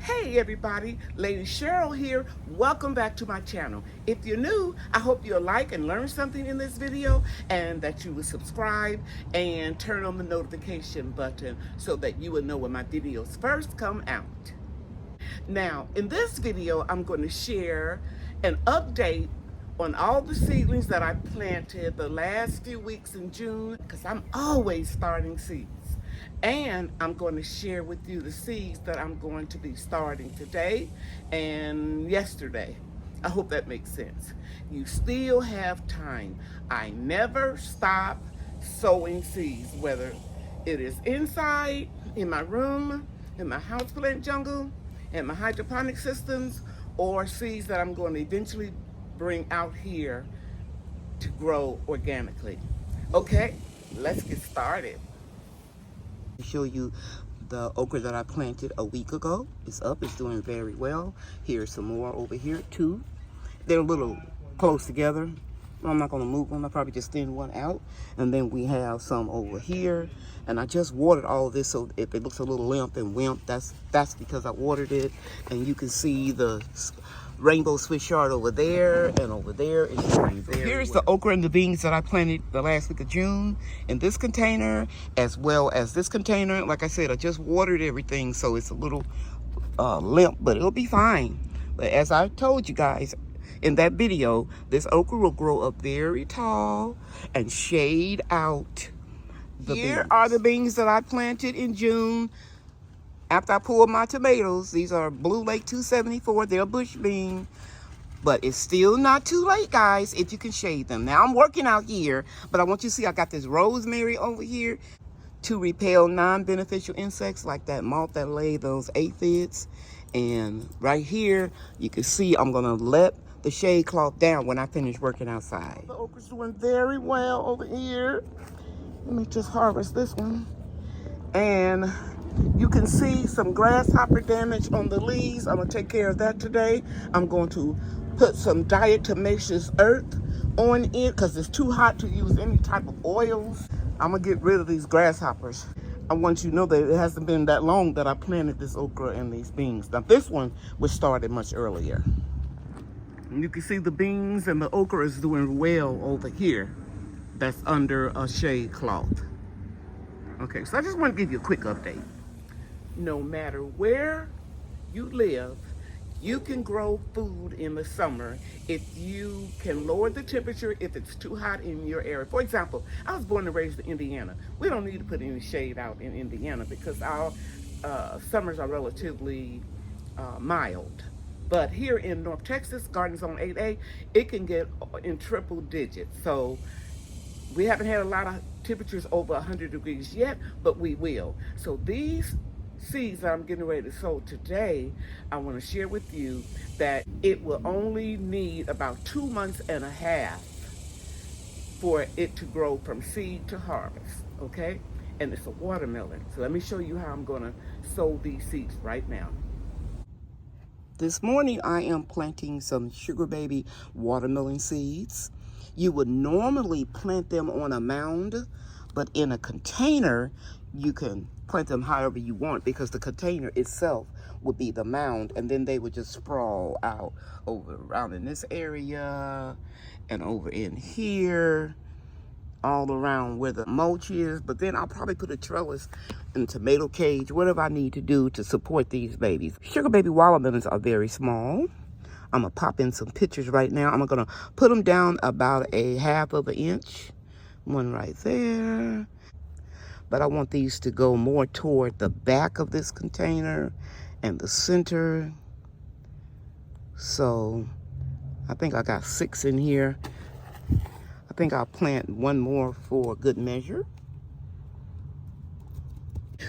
Hey everybody, Lady Cheryl here. Welcome back to my channel. If you're new, I hope you'll like and learn something in this video and that you will subscribe and turn on the notification button so that you will know when my videos first come out. Now, in this video, I'm going to share an update on all the seedlings that I planted the last few weeks in June, because I'm always starting seeds. And I'm going to share with you the seeds that I'm going to be starting today and yesterday. I hope that makes sense. You still have time. I never stop sowing seeds, whether it is inside, in my room, in my houseplant jungle, in my hydroponic systems, or seeds that I'm going to eventually bring out here to grow organically. Okay, let's get started. Show you the okra that I planted a week ago. It's up, it's doing very well. Here's some more over here too. They're a little close together. I'm not gonna move them, I'll probably just thin one out. And then we have some over here. And I just watered all of this, so if it looks a little limp and wimp, that's because I watered it. And you can see the rainbow Swiss chard over there, and over there is here's the okra and the beans that I planted the last week of June in this container, as well as this container. Like I said, I just watered everything, so it's a little limp, but it'll be fine. But as I told you guys in that video, this okra will grow up very tall and shade out the beans. Here are the beans that I planted in June. After I pulled my tomatoes, these are Blue Lake 274. They're bush bean, but it's still not too late, guys, if you can shade them. Now I'm working out here, but I want you to see I got this rosemary over here to repel non-beneficial insects like that moth that lay those aphids. And right here, you can see I'm gonna let the shade cloth down when I finish working outside. The okra's doing very well over here. Let me just harvest this one. And you can see some grasshopper damage on the leaves. I'm gonna take care of that today. I'm going to put some diatomaceous earth on it because it's too hot to use any type of oils. I'm gonna get rid of these grasshoppers. I want you to know that it hasn't been that long that I planted this okra and these beans. Now this one was started much earlier. And you can see the beans and the okra is doing well over here. That's under a shade cloth. Okay, so I just want to give you a quick update. No matter where you live, you can grow food in the summer if you can lower the temperature if it's too hot in your area. For example, I was born and raised in Indiana. We don't need to put any shade out in Indiana because our summers are relatively mild. But here in North Texas, Garden Zone 8A, it can get in triple digits. So we haven't had a lot of temperatures over 100 degrees yet, but we will. So these seeds that I'm getting ready to sow today, I want to share with you that it will only need about 2 months and a half for it to grow from seed to harvest, okay? And it's a watermelon. So let me show you how I'm going to sow these seeds right now. This morning I am planting some sugar baby watermelon seeds. You would normally plant them on a mound, but in a container, you can plant them however you want because the container itself would be the mound, and then they would just sprawl out around in this area and over in here, all around where the mulch is. But then I'll probably put a trellis and a tomato cage, whatever I need to do to support these babies. Sugar baby watermelons are very small. I'm gonna pop in some pictures right now. I'm gonna put them down about a 1/2 inch. One right there. But I want these to go more toward the back of this container and the center. So I think I got 6 in here. I think I'll plant one more for good measure.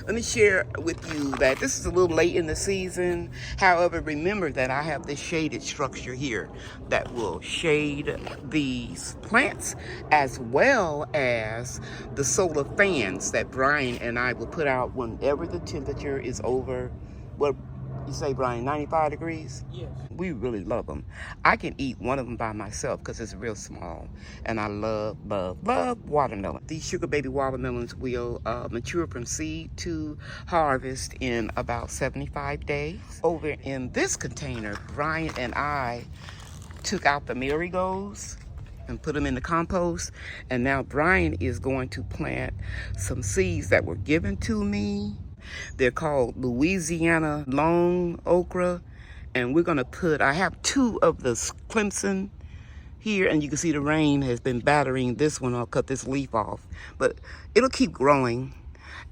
Let me share with you that this is a little late in the season. However, remember that I have this shaded structure here that will shade these plants, as well as the solar fans that Brian and I will put out whenever the temperature is over, well, You say, Brian, 95 degrees? Yes. We really love them. I can eat one of them by myself because it's real small. And I love watermelon. These sugar baby watermelons will mature from seed to harvest in about 75 days. Over in this container, Brian and I took out the marigolds and put them in the compost. And now Brian is going to plant some seeds that were given to me. They're called Louisiana long okra. And we're gonna I have 2 of the Clemson here, and you can see the rain has been battering this one. I'll cut this leaf off, but it'll keep growing.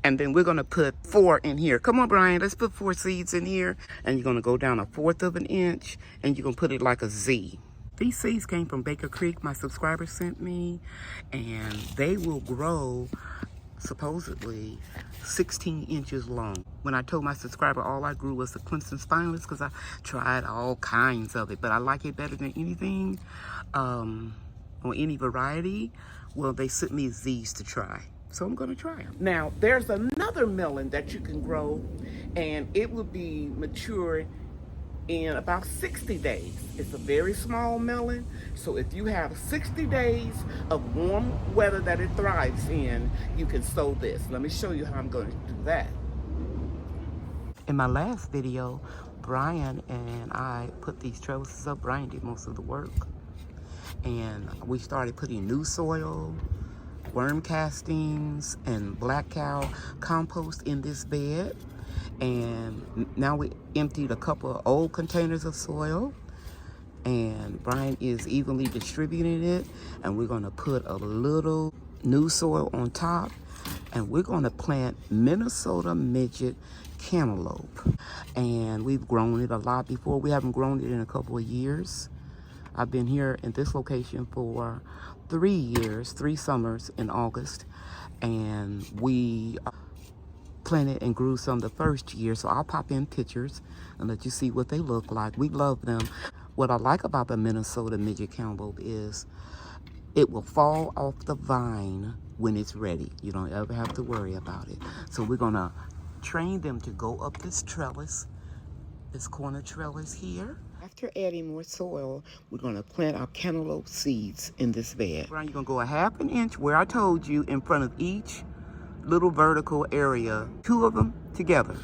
And then we're gonna put 4 in here. Come on, Brian, let's put 4 seeds in here. And you're gonna go down 1/4 of an inch, and you're gonna put it like a Z. These seeds came from Baker Creek, my subscriber sent me, and they will grow supposedly 16 inches long. When I told my subscriber all I grew was the Clemson spineless, because I tried all kinds of it, but I like it better than anything or any variety. Well, they sent me these to try, so I'm going to try them. Now, there's another melon that you can grow, and it will be mature in about 60 days. It's a very small melon, so if you have 60 days of warm weather that it thrives in, you can sow this. Let me show you how I'm going to do that. In my last video, Brian and I put these trellises up. Brian did most of the work, and we started putting new soil, worm castings, and black cow compost in this bed. And now we emptied a couple of old containers of soil, and Brian is evenly distributing it, and we're going to put a little new soil on top, and we're going to plant Minnesota midget cantaloupe. And we've grown it a lot before. We haven't grown it in a couple of years. I've been here in this location for 3 years, 3 summers in August, and we planted and grew some the first year, so I'll pop in pictures and let you see what they look like. We love them. What I like about the Minnesota midget cantaloupe is it will fall off the vine when it's ready. You don't ever have to worry about it. So we're gonna train them to go up this trellis, this corner trellis here. After adding more soil, we're gonna plant our cantaloupe seeds in this bed. Brian, you're gonna go 1/2 inch where I told you, in front of each little vertical area, 2 of them together,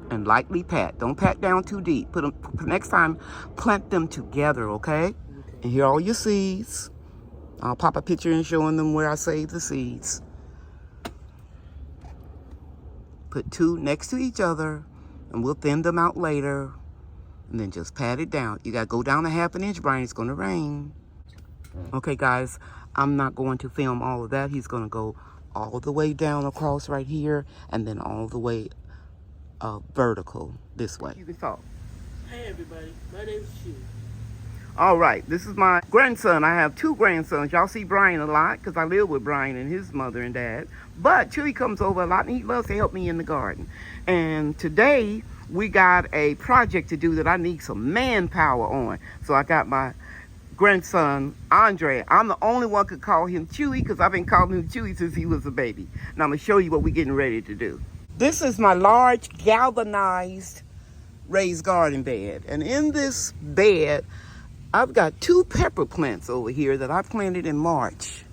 and lightly pat. Don't pat down too deep. Put them, next time, plant them together, okay? And here are all your seeds. I'll pop a picture and showing them where I saved the seeds. Put 2 next to each other, and we'll thin them out later, and then just pat it down. You gotta go down 1/2 inch, Brian. It's gonna rain. Okay, guys, I'm not going to film all of that. He's gonna go all the way down across right here, and then all the way vertical this way. You can talk. Hey everybody, my name is Cheryl. All right, this is my grandson. I have 2 grandsons. Y'all see Brian a lot because I live with Brian and his mother and dad. But Chewy comes over a lot, and he loves to help me in the garden. And today we got a project to do that I need some manpower on. So I got my grandson, Andre. I'm the only one could call him Chewy because I've been calling him Chewy since he was a baby. Now I'm going to show you what we're getting ready to do. This is my large galvanized raised garden bed. And in this bed, I've got 2 pepper plants over here that I planted in March.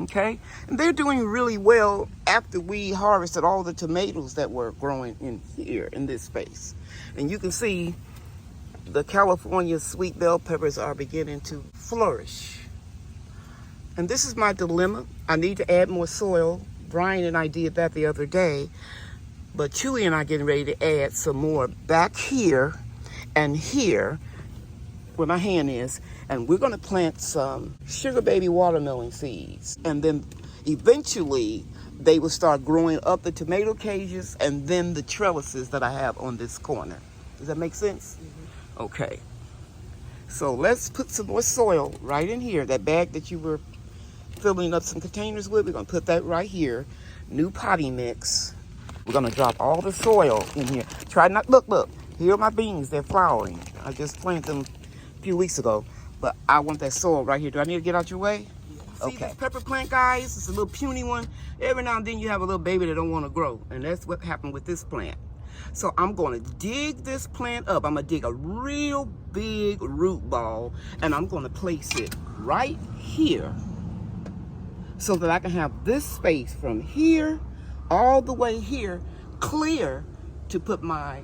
Okay? And they're doing really well after we harvested all the tomatoes that were growing in here in this space. And you can see the California sweet bell peppers are beginning to flourish. And this is my dilemma. I need to add more soil. Brian and I did that the other day. But Chewy and I are getting ready to add some more back here and here where my hand is. And we're going to plant some sugar baby watermelon seeds. And then eventually they will start growing up the tomato cages and then the trellises that I have on this corner. Does that make sense? Mm-hmm. Okay. So let's put some more soil right in here. That bag that you were filling up some containers with, we're going to put that right here. New potting mix. We're going to drop all the soil in here. Try not, look, here are my beans. They're flowering. I just planted them a few weeks ago. But I want that soil right here. Do I need to get out your way? Yeah. Okay. See this pepper plant, guys? It's a little puny one. Every now and then you have a little baby that don't want to grow. And that's what happened with this plant. So I'm going to dig this plant up. I'm going to dig a real big root ball, and I'm going to place it right here so that I can have this space from here all the way here clear to put my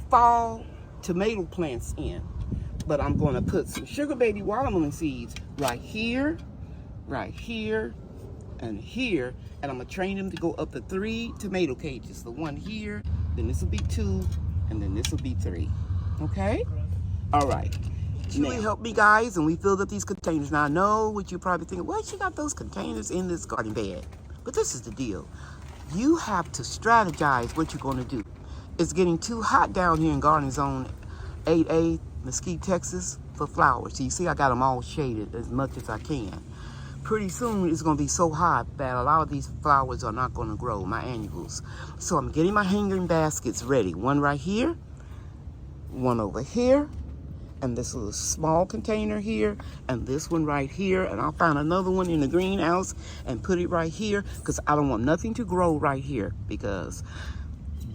fall tomato plants in. But I'm going to put some sugar baby watermelon seeds right here, and here, and I'm going to train them to go up to 3 tomato cages. The one here, then this will be 2, and then this will be 3. Okay? All right. Cheryl helped me, guys, and we filled up these containers. Now, I know what you're probably thinking, well, she got those containers in this garden bed. But this is the deal. You have to strategize what you're going to do. It's getting too hot down here in Garden Zone 8A, Mesquite, Texas, for flowers. So you see I got them all shaded as much as I can. Pretty soon it's going to be so hot that a lot of these flowers are not going to grow, my annuals. So I'm getting my hanging baskets ready. One right here, one over here, and this little small container here, and this one right here, and I'll find another one in the greenhouse and put it right here because I don't want nothing to grow right here, because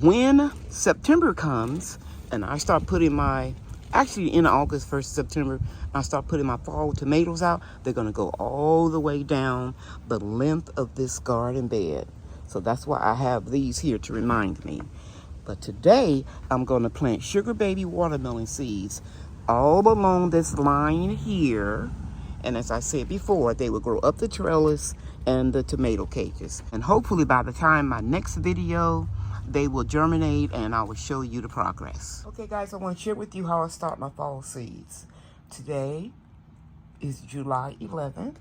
when September comes and I start putting my, actually in August, 1st September, I start putting my fall tomatoes out, they're going to go all the way down the length of this garden bed. So that's why I have these here to remind me. But today, I'm going to plant sugar baby watermelon seeds all along this line here. And as I said before, they will grow up the trellis and the tomato cages. And hopefully by the time my next video, they will germinate and I will show you the progress. Okay guys, I want to share with you how I start my fall seeds. Today is July 11th,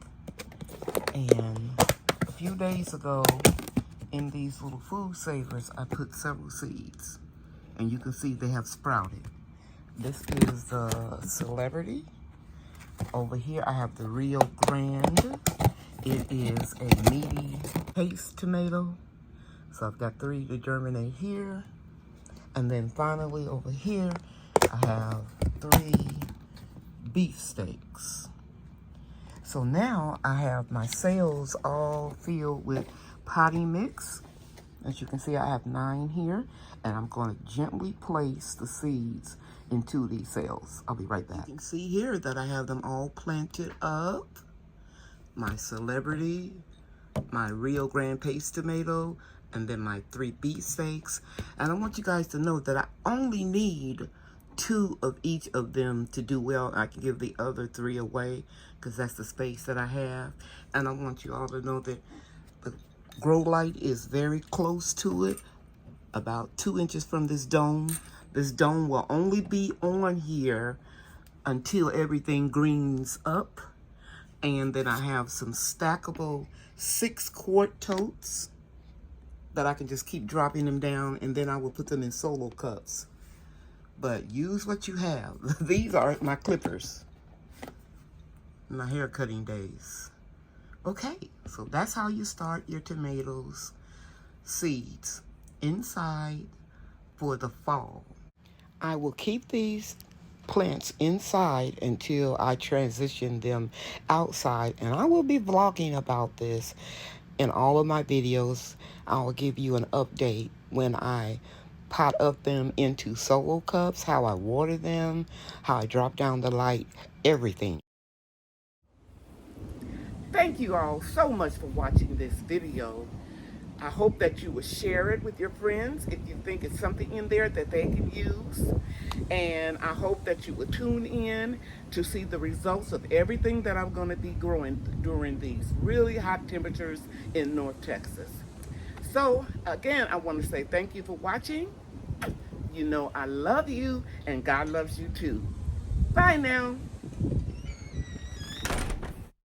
and a few days ago in these little food savers, I put several seeds, and you can see they have sprouted. This is the Celebrity. Over here I have the Rio Grande. It is a meaty paste tomato. So I've got 3 to germinate here. And then finally over here, I have 3 beefsteaks. So now I have my cells all filled with potting mix. As you can see, I have 9 here. And I'm going to gently place the seeds into these cells. I'll be right back. You can see here that I have them all planted up. My Celebrity, my Rio Grande paste tomato, and then my 3 beefsteaks. And I want you guys to know that I only need 2 of each of them to do well. I can give the other 3 away because that's the space that I have. And I want you all to know that the grow light is very close to it, about 2 inches from this dome. This dome will only be on here until everything greens up. And then I have some stackable 6-quart totes that I can just keep dropping them down, and then I will put them in solo cups. But use what you have. These are my clippers, my hair cutting days. Okay, so that's how you start your tomatoes seeds inside for the fall. I will keep these plants inside until I transition them outside, and I will be vlogging about this in all of my videos. I will give you an update when I pot up them into solo cups, how I water them, how I drop down the light, everything. Thank you all so much for watching this video. I hope that you will share it with your friends if you think it's something in there that they can use. And I hope that you will tune in to see the results of everything that I'm going to be growing during these really hot temperatures in North Texas. So again, I want to say thank you for watching. You know I love you and God loves you too. Bye now.